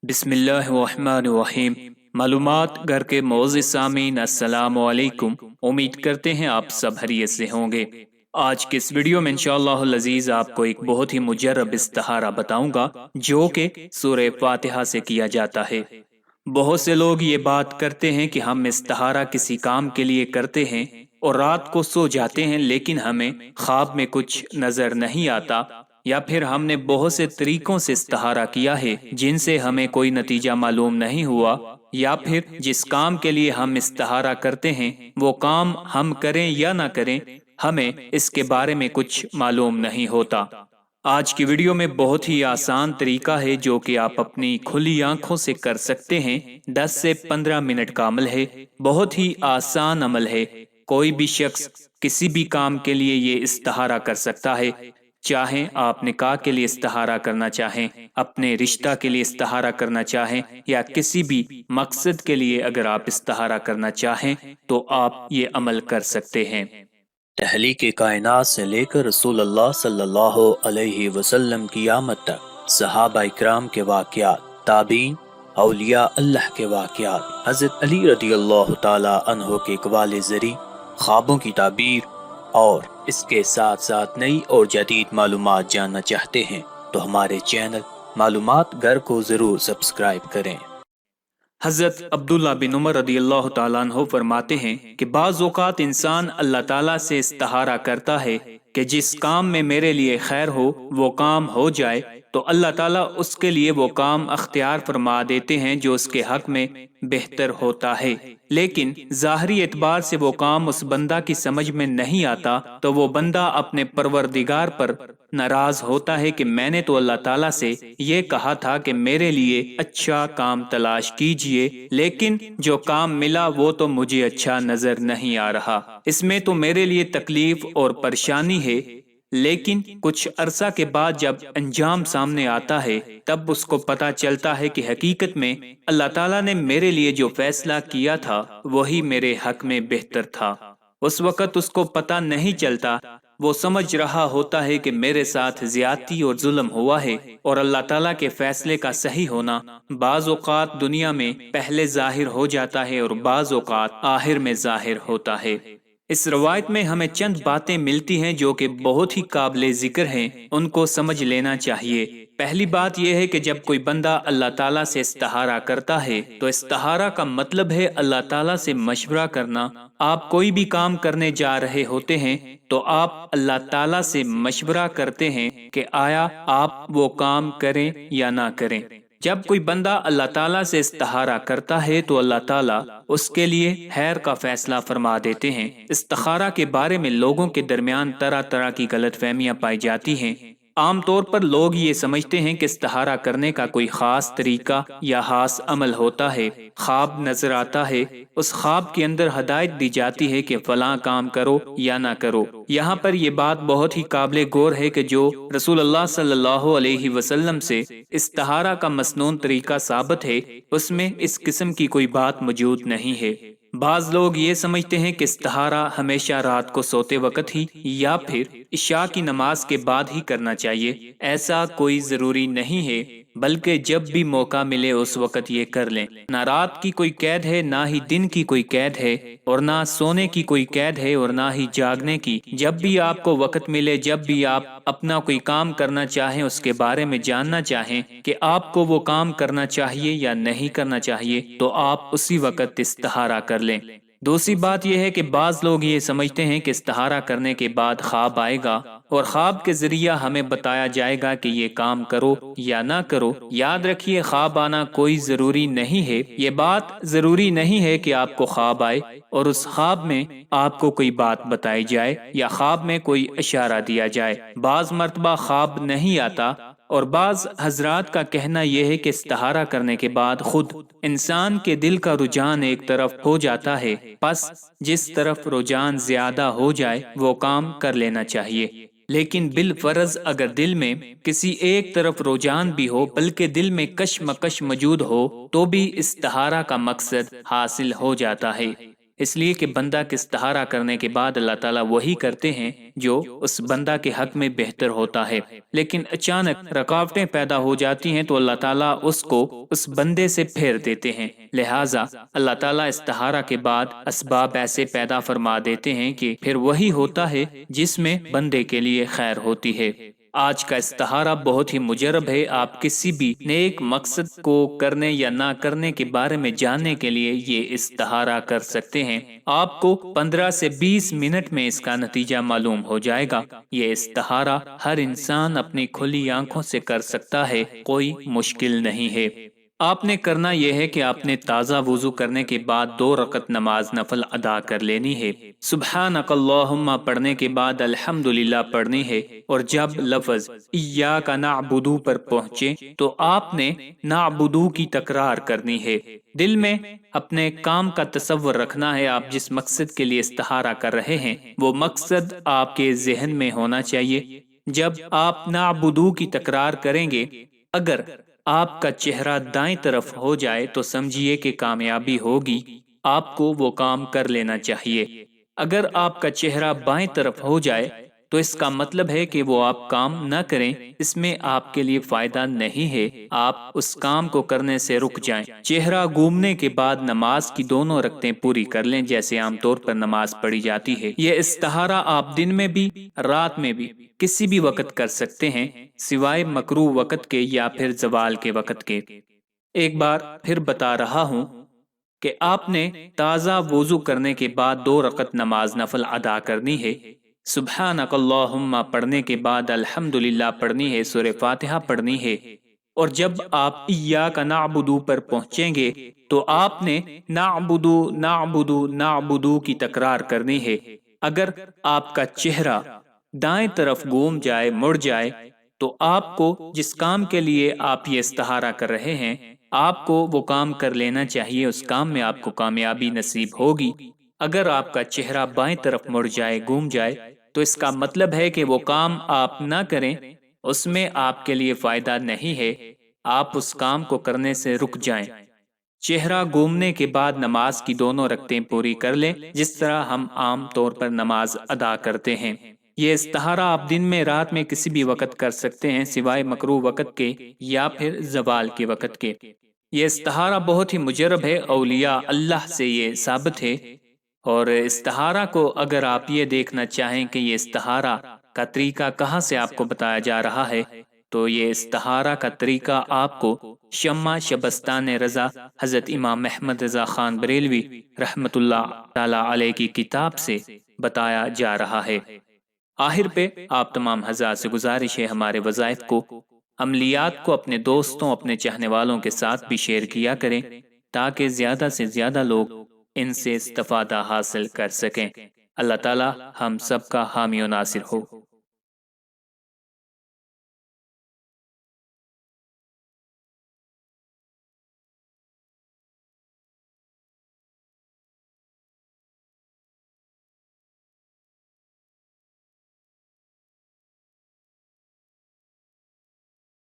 بسم اللہ الرحمن الرحیم۔ معلومات گھر کے معزز سامعین، السلام علیکم۔ امید کرتے ہیں آپ سب خیریت سے ہوں گے۔ آج کے اس ویڈیو میں انشاءاللہ العزیز آپ کو ایک بہت ہی مجرب استخارہ بتاؤں گا جو کہ سورہ فاتحہ سے کیا جاتا ہے۔ بہت سے لوگ یہ بات کرتے ہیں کہ ہم استخارہ کسی کام کے لیے کرتے ہیں اور رات کو سو جاتے ہیں، لیکن ہمیں خواب میں کچھ نظر نہیں آتا، یا پھر ہم نے بہت سے طریقوں سے استخارہ کیا ہے جن سے ہمیں کوئی نتیجہ معلوم نہیں ہوا، یا پھر جس کام کے لیے ہم استخارہ کرتے ہیں وہ کام ہم کریں یا نہ کریں، ہمیں اس کے بارے میں کچھ معلوم نہیں ہوتا۔ آج کی ویڈیو میں بہت ہی آسان طریقہ ہے جو کہ آپ اپنی کھلی آنکھوں سے کر سکتے ہیں۔ 10 سے 15 منٹ کا عمل ہے، بہت ہی آسان عمل ہے۔ کوئی بھی شخص کسی بھی کام کے لیے یہ استخارہ کر سکتا ہے، چاہیں آپ نکاح کے لیے استخارہ کرنا چاہیں، اپنے رشتہ کے لیے استخارہ کرنا چاہیں، یا کسی بھی مقصد کے لیے اگر آپ استخارہ کرنا چاہیں تو آپ یہ عمل کر سکتے ہیں۔ تخلیق کائنات سے لے کر رسول اللہ صلی اللہ علیہ وسلم کی آمد تک صحابہ اکرام کے واقعات، تابعین، اولیاء اللہ کے واقعات، حضرت علی رضی اللہ تعالی عنہ کے اقوال زری، خوابوں کی تعبیر اور اس کے ساتھ ساتھ نئی اور جدید معلومات جاننا چاہتے ہیں تو ہمارے چینل معلومات گھر کو ضرور سبسکرائب کریں۔ حضرت عبداللہ بن عمر رضی اللہ تعالیٰ عنہ فرماتے ہیں کہ بعض اوقات انسان اللہ تعالیٰ سے استخارہ کرتا ہے کہ جس کام میں میرے لیے خیر ہو وہ کام ہو جائے، تو اللہ تعالیٰ اس کے لیے وہ کام اختیار فرما دیتے ہیں جو اس کے حق میں بہتر ہوتا ہے، لیکن ظاہری اعتبار سے وہ کام اس بندہ کی سمجھ میں نہیں آتا، تو وہ بندہ اپنے پروردگار پر ناراض ہوتا ہے کہ میں نے تو اللہ تعالیٰ سے یہ کہا تھا کہ میرے لیے اچھا کام تلاش کیجئے، لیکن جو کام ملا وہ تو مجھے اچھا نظر نہیں آ رہا، اس میں تو میرے لیے تکلیف اور پریشانی ہے۔ لیکن کچھ عرصہ کے بعد جب انجام سامنے آتا ہے تب اس کو پتہ چلتا ہے کہ حقیقت میں اللہ تعالیٰ نے میرے لیے جو فیصلہ کیا تھا وہی میرے حق میں بہتر تھا۔ اس وقت اس کو پتہ نہیں چلتا، وہ سمجھ رہا ہوتا ہے کہ میرے ساتھ زیادتی اور ظلم ہوا ہے، اور اللہ تعالیٰ کے فیصلے کا صحیح ہونا بعض اوقات دنیا میں پہلے ظاہر ہو جاتا ہے اور بعض اوقات آخر میں ظاہر ہوتا ہے۔ اس روایت میں ہمیں چند باتیں ملتی ہیں جو کہ بہت ہی قابل ذکر ہیں، ان کو سمجھ لینا چاہیے۔ پہلی بات یہ ہے کہ جب کوئی بندہ اللہ تعالیٰ سے استخارہ کرتا ہے تو استخارہ کا مطلب ہے اللہ تعالیٰ سے مشورہ کرنا۔ آپ کوئی بھی کام کرنے جا رہے ہوتے ہیں تو آپ اللہ تعالیٰ سے مشورہ کرتے ہیں کہ آیا آپ وہ کام کریں یا نہ کریں۔ جب کوئی بندہ اللہ تعالیٰ سے استخارہ کرتا ہے تو اللہ تعالیٰ اس کے لیے خیر کا فیصلہ فرما دیتے ہیں۔ استخارہ کے بارے میں لوگوں کے درمیان طرح طرح کی غلط فہمیاں پائی جاتی ہیں۔ عام طور پر لوگ یہ سمجھتے ہیں کہ استخارہ کرنے کا کوئی خاص طریقہ یا خاص عمل ہوتا ہے۔ خواب نظر آتا ہے، اس خواب کے اندر ہدایت دی جاتی ہے کہ فلاں کام کرو یا نہ کرو۔ یہاں پر یہ بات بہت ہی قابل غور ہے کہ جو رسول اللہ صلی اللہ علیہ وسلم سے استخارہ کا مسنون طریقہ ثابت ہے اس میں اس قسم کی کوئی بات موجود نہیں ہے۔ بعض لوگ یہ سمجھتے ہیں کہ استخارہ ہمیشہ رات کو سوتے وقت ہی یا پھر عشاء کی نماز کے بعد ہی کرنا چاہیے۔ ایسا کوئی ضروری نہیں ہے، بلکہ جب بھی موقع ملے اس وقت یہ کر لیں۔ نہ رات کی کوئی قید ہے، نہ ہی دن کی کوئی قید ہے، اور نہ سونے کی کوئی قید ہے اور نہ ہی جاگنے کی۔ جب بھی آپ کو وقت ملے، جب بھی آپ اپنا کوئی کام کرنا چاہیں، اس کے بارے میں جاننا چاہیں کہ آپ کو وہ کام کرنا چاہیے یا نہیں کرنا چاہیے، تو آپ اسی وقت استخارہ کر لیں۔ دوسری بات یہ ہے کہ بعض لوگ یہ سمجھتے ہیں کہ استخارہ کرنے کے بعد خواب آئے گا اور خواب کے ذریعہ ہمیں بتایا جائے گا کہ یہ کام کرو یا نہ کرو۔ یاد رکھیے، خواب آنا کوئی ضروری نہیں ہے۔ یہ بات ضروری نہیں ہے کہ آپ کو خواب آئے اور اس خواب میں آپ کو کوئی بات بتائی جائے یا خواب میں کوئی اشارہ دیا جائے۔ بعض مرتبہ خواب نہیں آتا، اور بعض حضرات کا کہنا یہ ہے کہ استخارہ کرنے کے بعد خود انسان کے دل کا رجحان ایک طرف ہو جاتا ہے، پس جس طرف رجحان زیادہ ہو جائے وہ کام کر لینا چاہیے۔ لیکن بالفرض اگر دل میں کسی ایک طرف رجحان بھی ہو بلکہ دل میں کشمکش موجود ہو تو بھی استخارہ کا مقصد حاصل ہو جاتا ہے۔ اس لیے کہ بندہ کے استخارہ کرنے کے بعد اللہ تعالیٰ وہی کرتے ہیں جو اس بندہ کے حق میں بہتر ہوتا ہے، لیکن اچانک رکاوٹیں پیدا ہو جاتی ہیں تو اللہ تعالیٰ اس کو اس بندے سے پھیر دیتے ہیں۔ لہٰذا اللہ تعالیٰ استخارہ کے بعد اسباب ایسے پیدا فرما دیتے ہیں کہ پھر وہی ہوتا ہے جس میں بندے کے لیے خیر ہوتی ہے۔ آج کا استخارہ بہت ہی مجرب ہے۔ آپ کسی بھی نیک مقصد کو کرنے یا نہ کرنے کے بارے میں جاننے کے لیے یہ استخارہ کر سکتے ہیں۔ آپ کو 15 سے 20 منٹ میں اس کا نتیجہ معلوم ہو جائے گا۔ یہ استخارہ ہر انسان اپنی کھلی آنکھوں سے کر سکتا ہے، کوئی مشکل نہیں ہے۔ آپ نے کرنا یہ ہے کہ آپ نے تازہ وضو کرنے کے بعد 2 رکعت نماز نفل ادا کر لینی ہے۔ سبحانک اللہم پڑھنے کے بعد الحمدللہ پڑھنی ہے، اور جب لفظ ایاک نعبد پر پہنچے تو آپ نے نعبد کی تکرار کرنی ہے۔ دل میں اپنے کام کا تصور رکھنا ہے۔ آپ جس مقصد کے لیے استخارہ کر رہے ہیں وہ مقصد آپ کے ذہن میں ہونا چاہیے۔ جب آپ نعبد کی تکرار کریں گے، اگر آپ کا چہرہ دائیں طرف ہو جائے تو سمجھیے کہ کامیابی ہوگی، آپ کو وہ کام کر لینا چاہیے۔ اگر آپ کا چہرہ بائیں طرف ہو جائے تو اس کا مطلب ہے کہ وہ آپ کام نہ کریں، اس میں آپ کے لیے فائدہ نہیں ہے، آپ اس کام کو کرنے سے رک جائیں۔ چہرہ گھومنے کے بعد نماز کی 2 رکعتیں پوری کر لیں جیسے عام طور پر نماز پڑھی جاتی ہے۔ یہ استخارہ آپ دن میں بھی رات میں بھی کسی بھی وقت کر سکتے ہیں، سوائے مکروہ وقت کے یا پھر زوال کے وقت کے۔ ایک بار پھر بتا رہا ہوں کہ آپ نے تازہ وضو کرنے کے بعد 2 رکعت نماز نفل ادا کرنی ہے۔ سبحانک اللہم پڑھنے کے بعد الحمدللہ پڑھنی ہے، سورہ فاتحہ پڑھنی ہے، اور جب آپ ایاک نعبد پر پہنچیں گے تو آپ نے نعبد نعبد نعبد کی تکرار کرنی ہے۔ اگر آپ کا چہرہ دائیں طرف گھوم جائے، مڑ جائے، تو آپ کو جس کام کے لیے آپ یہ استخارہ کر رہے ہیں آپ کو وہ کام کر لینا چاہیے، اس کام میں آپ کو کامیابی نصیب ہوگی۔ اگر آپ کا چہرہ بائیں طرف مڑ جائے، گھوم جائے، تو اس کا مطلب ہے کہ وہ کام آپ نہ کریں، اس میں آپ کے لیے فائدہ نہیں ہے، آپ اس کام کو کرنے سے رک جائیں۔ چہرہ گھومنے کے بعد نماز کی 2 رکعتیں پوری کر لیں جس طرح ہم عام طور پر نماز ادا کرتے ہیں۔ یہ استخارہ آپ دن میں رات میں کسی بھی وقت کر سکتے ہیں سوائے مکروہ وقت کے یا پھر زوال کے وقت کے۔ یہ استخارہ بہت ہی مجرب ہے، اولیاء اللہ سے یہ ثابت ہے۔ اور استخارہ کو اگر آپ یہ دیکھنا چاہیں کہ یہ استخارہ کا طریقہ کہاں سے آپ کو بتایا جا رہا ہے تو یہ استخارہ کا طریقہ آپ کو شمع شبستان رضا حضرت امام احمد رضا خان بریلوی رحمت اللہ تعالی علیہ کی کتاب سے بتایا جا رہا ہے۔ آخر پہ آپ تمام حضرات سے گزارش ہے ہمارے وظائف کو، عملیات کو اپنے دوستوں، اپنے چاہنے والوں کے ساتھ بھی شیئر کیا کریں تاکہ زیادہ سے زیادہ لوگ ان سے استفادہ حاصل کر سکیں۔ اللہ تعالی ہم سب کا حامی و ناصر ہو۔